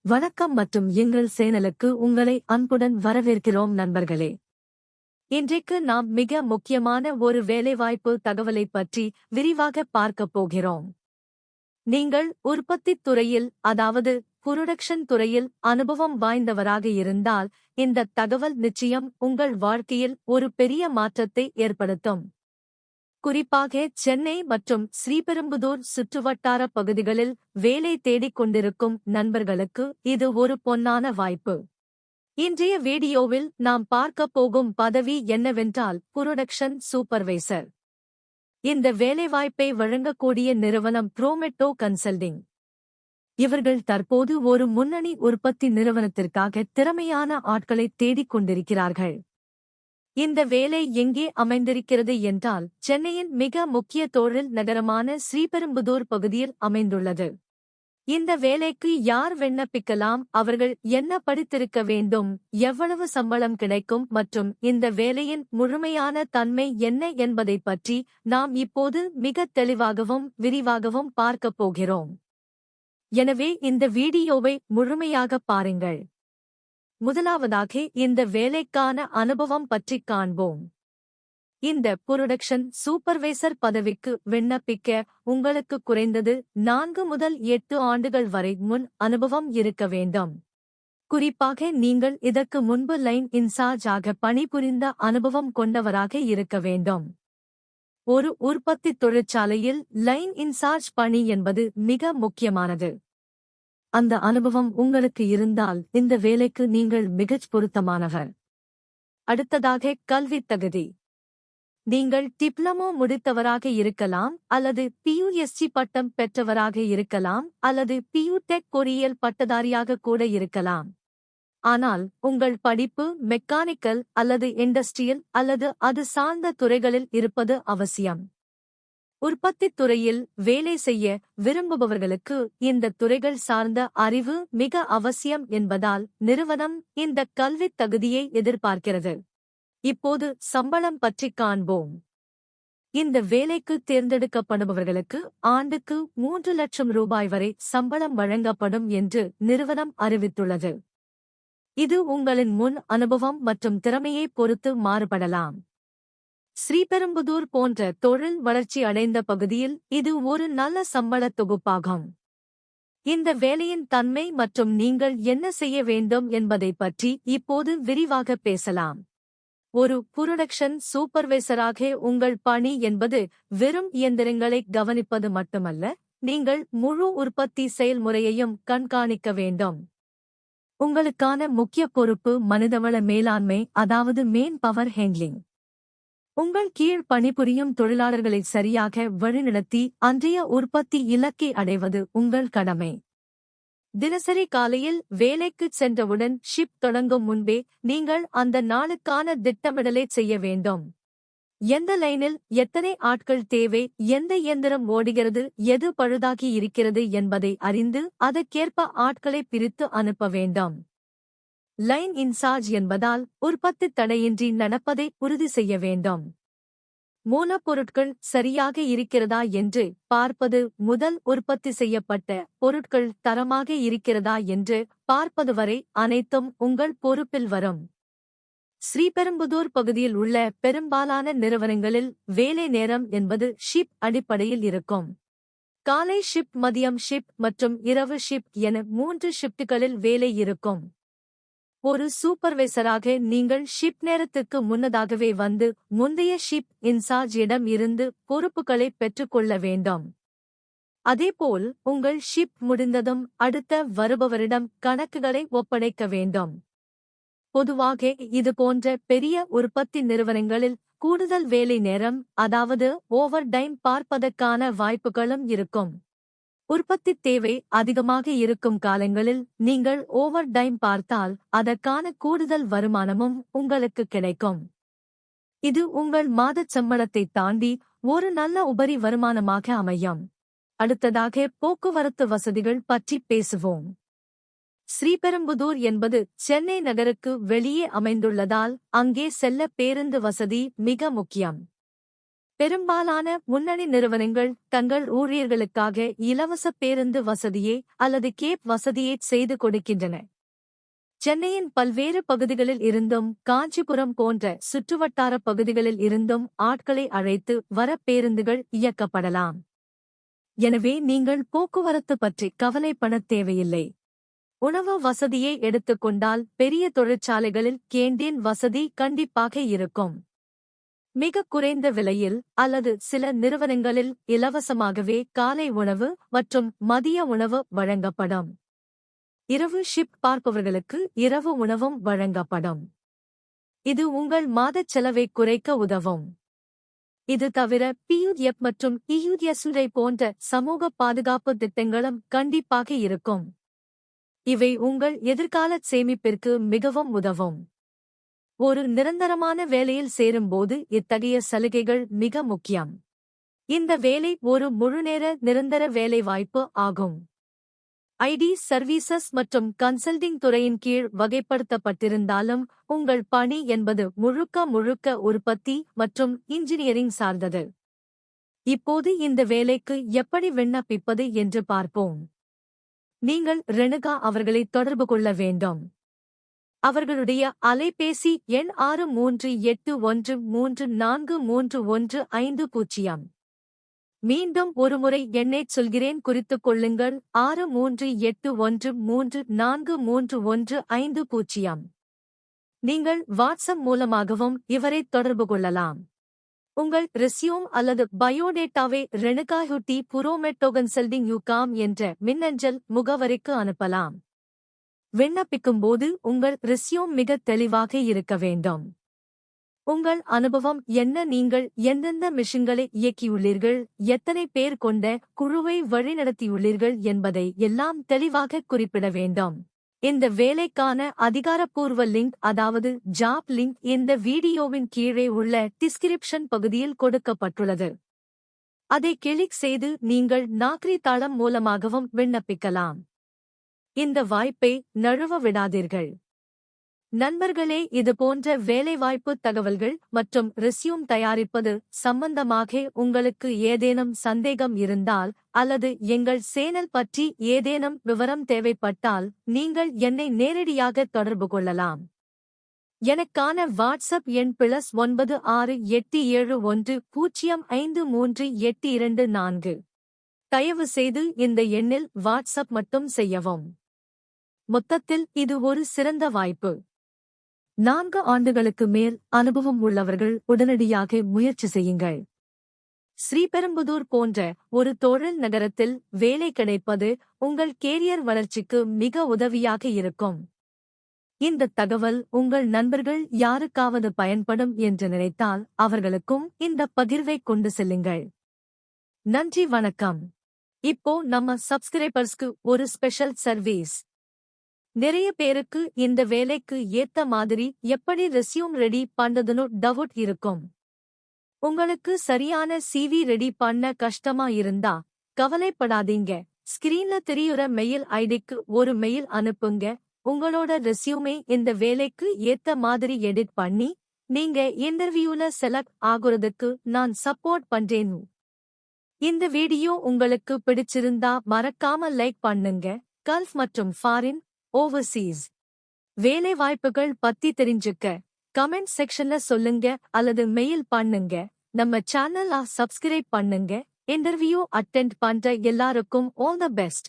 வணக்கம் மற்றும் எங்கள் சேனலுக்கு உங்களை அன்புடன் வரவேற்கிறோம் நண்பர்களே. இன்றைக்கு நாம் மிக முக்கியமான ஒரு வேலைவாய்ப்பு தகவலைப் பற்றி விரிவாக பார்க்கப் போகிறோம். நீங்கள் உற்பத்தித் துறையில் அதாவது புரொடக்ஷன் துறையில் அனுபவம் வாய்ந்தவராக இருந்தால் இந்த தகவல் நிச்சயம் உங்கள் வாழ்க்கையில் ஒரு பெரிய மாற்றத்தை ஏற்படுத்தும். குறிப்பாக சென்னை மற்றும் ஸ்ரீபெரும்புதூர் சுற்றுவட்டார பகுதிகளில் வேலை தேடிக் கொண்டிருக்கும் நண்பர்களுக்கு இது ஒரு பொன்னான வாய்ப்பு. இன்றைய வீடியோவில் நாம் பார்க்கப் போகும் பதவி என்னவென்றால் புரொடக்ஷன் சூப்பர்வைசர். இந்த வேலைவாய்ப்பை வழங்கக்கூடிய நிறுவனம் புரோமெட்டோ கன்சல்டிங். இவர்கள் தற்போது ஒரு முன்னணி உற்பத்தி நிறுவனத்திற்காக திறமையான ஆட்களை தேடிக் கொண்டிருக்கிறார்கள். இந்த வேலை எங்கே அமைந்திருக்கிறது என்றால் சென்னையின் மிக முக்கிய தொழில் நகரமான ஸ்ரீபெரும்புதூர் பகுதியில் அமைந்துள்ளது. இந்த வேலைக்கு யார் விண்ணப்பிக்கலாம், அவர்கள் என்ன படித்திருக்க வேண்டும், எவ்வளவு சம்பளம் கிடைக்கும் மற்றும் இந்த வேலையின் முழுமையான தன்மை என்ன என்பதைப் பற்றி நாம் இப்போது மிக தெளிவாகவும் விரிவாகவும் பார்க்கப் போகிறோம். எனவே இந்த வீடியோவை முழுமையாக பாருங்கள். முதலாவதாக இந்த வேலைக்கான அனுபவம் பற்றி காண்போம். இந்த புரொடக்ஷன் சூப்பர்வைசர் பதவிக்கு விண்ணப்பிக்க உங்களுக்கு குறைந்தது 4 முதல் 8 ஆண்டுகள் வரை முன் அனுபவம் இருக்க வேண்டும். குறிப்பாக நீங்கள் இதற்கு முன்பு லைன் இன்சார்ஜ் ஆக பணிபுரிந்த அனுபவம் கொண்டவராக இருக்க வேண்டும். ஒரு உற்பத்தி தொழிற்சாலையில் லைன் இன்சார்ஜ் பணி என்பது மிக முக்கியமானது. அந்த அனுபவம் உங்களுக்கு இருந்தால் இந்த வேலைக்கு நீங்கள் மிகச் பொருத்தமானவர். அடுத்ததாக கல்வித் தகுதி. நீங்கள் டிப்ளமோ முடித்தவராக இருக்கலாம் அல்லது பியூஎஸ்சி பட்டம் பெற்றவராக இருக்கலாம் அல்லது பியூடெக் பொறியியல் பட்டதாரியாக கூட இருக்கலாம். ஆனால் உங்கள் படிப்பு மெக்கானிக்கல் அல்லது இண்டஸ்ட்ரியல் அல்லது அது சார்ந்த துறைகளில் இருப்பது அவசியம். உற்பத்தித் துறையில் வேலை செய்ய விரும்புபவர்களுக்கு இந்த துறைகள் சார்ந்த அறிவு மிக அவசியம் என்பதால் நிறுவனம் இந்த கல்வித் தகுதியை எதிர்பார்க்கிறது. இப்போது சம்பளம் பற்றி காண்போம். இந்த வேலைக்கு தேர்ந்தெடுக்கப்படுபவர்களுக்கு ஆண்டுக்கு 3 லட்சம் ரூபாய் வரை சம்பளம் வழங்கப்படும் என்று நிறுவனம் அறிவித்துள்ளது. இது உங்களின் முன் அனுபவம் மற்றும் திறமையை பொறுத்து மாறுபடலாம். ஸ்ரீபெரும்புதூர் போன்ற தொழில் வளர்ச்சி அடைந்த பகுதியில் இது ஒரு நல்ல சம்பள தொகுப்பாகும். இந்த வேலையின் தன்மை மற்றும் நீங்கள் என்ன செய்ய வேண்டும் என்பதைப் பற்றி இப்போது விரிவாக பேசலாம். ஒரு புரொடக்ஷன் சூப்பர்வைசராக உங்கள் பணி என்பது வெறும் இயந்திரங்களை கவனிப்பது மட்டுமல்ல, நீங்கள் முழு உற்பத்தி செயல்முறையையும் கண்காணிக்க வேண்டும். உங்களுக்கான முக்கிய பொறுப்பு மனிதவள மேலாண்மை, அதாவது மேன் பவர் ஹேண்ட்லிங். உங்கள் கீழ் பணிபுரியும் தொழிலாளர்களை சரியாக வழிநடத்தி அன்றைய உற்பத்தி இலக்கை அடைவது உங்கள் கடமை. தினசரி காலையில் வேலைக்குச் சென்றவுடன் ஷிப்ட் தொடங்கும் முன்பே நீங்கள் அந்த நாளுக்கான திட்டமிடலை செய்ய வேண்டும். எந்த லைனில் எத்தனை ஆட்கள் தேவை, எந்த இயந்திரம் ஓடுகிறது, எது பழுதாகி இருக்கிறது என்பதை அறிந்து அதற்கேற்ப ஆட்களை பிரித்து அனுப்ப வேண்டும். லைன் இன்சார்ஜ் என்பதால் உற்பத்தி தடையின்றி நடப்பதை உறுதி செய்ய வேண்டும். மூலப்பொருட்கள் சரியாக இருக்கிறதா என்று பார்ப்பது முதல் உற்பத்தி செய்யப்பட்ட பொருட்கள் தரமாக இருக்கிறதா என்று பார்ப்பது வரை அனைத்தும் உங்கள் பொறுப்பில் வரும். ஸ்ரீபெரும்புதூர் பகுதியில் உள்ள பெரும்பாலான நிறுவனங்களில் வேலை நேரம் என்பது ஷிப்ட் அடிப்படையில் இருக்கும். காலை ஷிப்ட், மதியம் ஷிப்ட் மற்றும் இரவு ஷிப்ட் என 3 ஷிப்டுகளில் வேலை இருக்கும். ஒரு சூப்பர்வைசராக நீங்கள் ஷிப்ட் நேரத்துக்கு முன்னதாகவே வந்து முந்தைய ஷிப்ட் இன்சார்ஜ் இடம் இருந்து பொறுப்புகளை பெற்றுக்கொள்ள வேண்டும். அதேபோல் உங்கள் ஷிப்ட் முடிந்ததும் அடுத்த வருபவரிடம் கணக்குகளை ஒப்படைக்க வேண்டும். பொதுவாக இதுபோன்ற பெரிய உற்பத்தி நிறுவனங்களில் கூடுதல் வேலை நேரம், அதாவது ஓவர் டைம் பார்ப்பதற்கான வாய்ப்புகளும் இருக்கும். உற்பத்தித் தேவை அதிகமாக இருக்கும் காலங்களில் நீங்கள் ஓவர் டைம் பார்த்தால் அதற்கான கூடுதல் வருமானமும் உங்களுக்கு கிடைக்கும். இது உங்கள் மாதச் சம்பளத்தை தாண்டி ஒரு நல்ல உபரி வருமானமாக அமையும். அடுத்ததாக போக்குவரத்து வசதிகள் பற்றி பேசுவோம். ஸ்ரீபெரும்புதூர் என்பது சென்னை நகருக்கு வெளியே அமைந்துள்ளதால் அங்கே செல்ல பேருந்து வசதி மிக முக்கியம். பெரும்பாலான முன்னணி நிறுவனங்கள் தங்கள் ஊழியர்களுக்காக இலவச பேருந்து வசதியை அல்லது கேப் வசதியை செய்து கொடுக்கின்றன. சென்னையின் பல்வேறு பகுதிகளில் இருந்தும் காஞ்சிபுரம் போன்ற சுற்றுவட்டார பகுதிகளில் இருந்தும் ஆட்களை அழைத்து வர பேருந்துகள் இயக்கப்படலாம். எனவே நீங்கள் போக்குவரத்து பற்றி கவலைப்படத் தேவையில்லை. உணவு வசதியை எடுத்துக்கொண்டால் பெரிய தொழிற்சாலைகளில் கேண்டீன் வசதி கண்டிப்பாக இருக்கும். மிக குறைந்த விலையில் அல்லது சில நிறுவனங்களில் இலவசமாகவே காலை உணவு மற்றும் மதிய உணவு வழங்கப்படும். இரவு ஷிப்ட் பார்ப்பவர்களுக்கு இரவு உணவும் வழங்கப்படும். இது உங்கள் மாதச் செலவை குறைக்க உதவும். இது தவிர பியூஎஃப் மற்றும் இயூஎஸ்ஐ போன்ற சமூக பாதுகாப்பு திட்டங்களும் கண்டிப்பாக இருக்கும். இவை உங்கள் எதிர்கால சேமிப்பிற்கு மிகவும் உதவும். ஒரு நிரந்தரமான வேலையில் சேரும்போது இத்தகைய சலுகைகள் மிக முக்கியம். இந்த வேலை ஒரு முழுநேர நிரந்தர வேலைவாய்ப்பு ஆகும். ஐடி சர்வீசஸ் மற்றும் கன்சல்டிங் துறையின் கீழ் வகைப்படுத்தப்பட்டிருந்தாலும் உங்கள் பணி என்பது முழுக்க உற்பத்தி மற்றும் இன்ஜினியரிங் சார்ந்தது. இப்போது இந்த வேலைக்கு எப்படி விண்ணப்பிப்பது என்று பார்ப்போம். நீங்கள் ரெனுகா அவர்களை தொடர்பு கொள்ள வேண்டும். அவர்களுடைய அலைபேசி எண் 6381343150. மீண்டும் ஒருமுறை எண்ணைச் சொல்கிறேன், குறித்துக் கொள்ளுங்கள். 6381343150. நீங்கள் வாட்ஸ்அப் மூலமாகவும் இவரைத் தொடர்பு கொள்ளலாம். உங்கள் ரெஸ்யூம் அல்லது பயோடேட்டாவை renuka@purometogconsulting.com என்ற மின்னஞ்சல் முகவரிக்கு அனுப்பலாம். விண்ணப்பிக்கும்போது உங்கள் ரெஸ்யூம் மிக தெளிவாக இருக்க வேண்டும். உங்கள் அனுபவம் என்ன, நீங்கள் எந்தெந்த மிஷன்களை இயக்கியுள்ளீர்கள், எத்தனை பேர் கொண்ட குழுவை வழிநடத்தியுள்ளீர்கள் என்பதை எல்லாம் தெளிவாக குறிப்பிட வேண்டும். இந்த வேலைக்கான அதிகாரப்பூர்வ லிங்க், அதாவது ஜாப் லிங்க், இந்த வீடியோவின் கீழே உள்ள டிஸ்கிரிப்ஷன் பகுதியில் கொடுக்கப்பட்டுள்ளது. அதை கிளிக் செய்து நீங்கள் நாக்ரி தளம் மூலமாகவும் விண்ணப்பிக்கலாம். இந்த வாய்ப்பை நழுவ விடாதீர்கள். நண்பர்களே, இதுபோன்ற வேலைவாய்ப்பு தகவல்கள் மற்றும் ரெஸ்யூம் தயாரிப்பது சம்பந்தமாக உங்களுக்கு ஏதேனும் சந்தேகம் இருந்தால் அல்லது எங்கள் சேனல் பற்றி ஏதேனும் விவரம் தேவைப்பட்டால் நீங்கள் என்னை நேரடியாக தொடர்பு கொள்ளலாம். எனக்கான வாட்ஸ்அப் எண் +96871053824. தயவு செய்து இந்த எண்ணில் வாட்ஸ்அப் மட்டும் செய்யவும். மொத்தத்தில் இது ஒரு சிறந்த வாய்ப்பு. 4 ஆண்டுகளுக்கு மேல் அனுபவம் உள்ளவர்கள் உடனடியாக முயற்சி செய்யுங்கள். ஸ்ரீபெரும்புதூர் போன்ற ஒரு தொழில் நகரத்தில் வேலை கிடைப்பது உங்கள் கேரியர் வளர்ச்சிக்கு மிக உதவியாக இருக்கும். இந்த தகவல் உங்கள் நண்பர்கள் யாருக்காவது பயன்படும் என்று நினைத்தால் அவர்களுக்கும் இந்த பகிர்வை கொண்டு செல்லுங்கள். நன்றி, வணக்கம். இப்போ நம்ம சப்ஸ்கிரைபர்ஸ்க்கு ஒரு ஸ்பெஷல் சர்வீஸ். நிறைய பேருக்கு இந்த வேலைக்கு ஏத்த மாதிரி எப்படி ரெஸ்யூம் ரெடி பண்றதுன்னு டவுட் இருக்கும். உங்களுக்கு சரியான சிவி ரெடி பண்ண கஷ்டமா இருந்தா கவலைப்படாதீங்க. ஸ்கிரீன்ல தெரியுற மெயில் ஐடிக்கு ஒரு மெயில் அனுப்புங்க. உங்களோட ரெஸ்யூமே இந்த வேலைக்கு ஏத்த மாதிரி எடிட் பண்ணி நீங்க இன்டர்வியூல செலக்ட் ஆகுறதுக்கு நான் சப்போர்ட் பண்றேன். இந்த வீடியோ உங்களுக்கு பிடிச்சிருந்தா மறக்காம லைக் பண்ணுங்க. கல்ஃப் மற்றும் ஃபாரின் ஓவர்சீஸ் வேலை வாய்ப்புகள் பத்தி தெரிஞ்சுக்க கமெண்ட் செக்ஷன்ல சொல்லுங்க அல்லது மெயில் பண்ணுங்க. நம்ம சேனலை சப்ஸ்கிரைப் பண்ணுங்க. இன்டர்வியூ அட்டெண்ட் பண்ற எல்லாருக்கும் ஆல் தி பெஸ்ட்.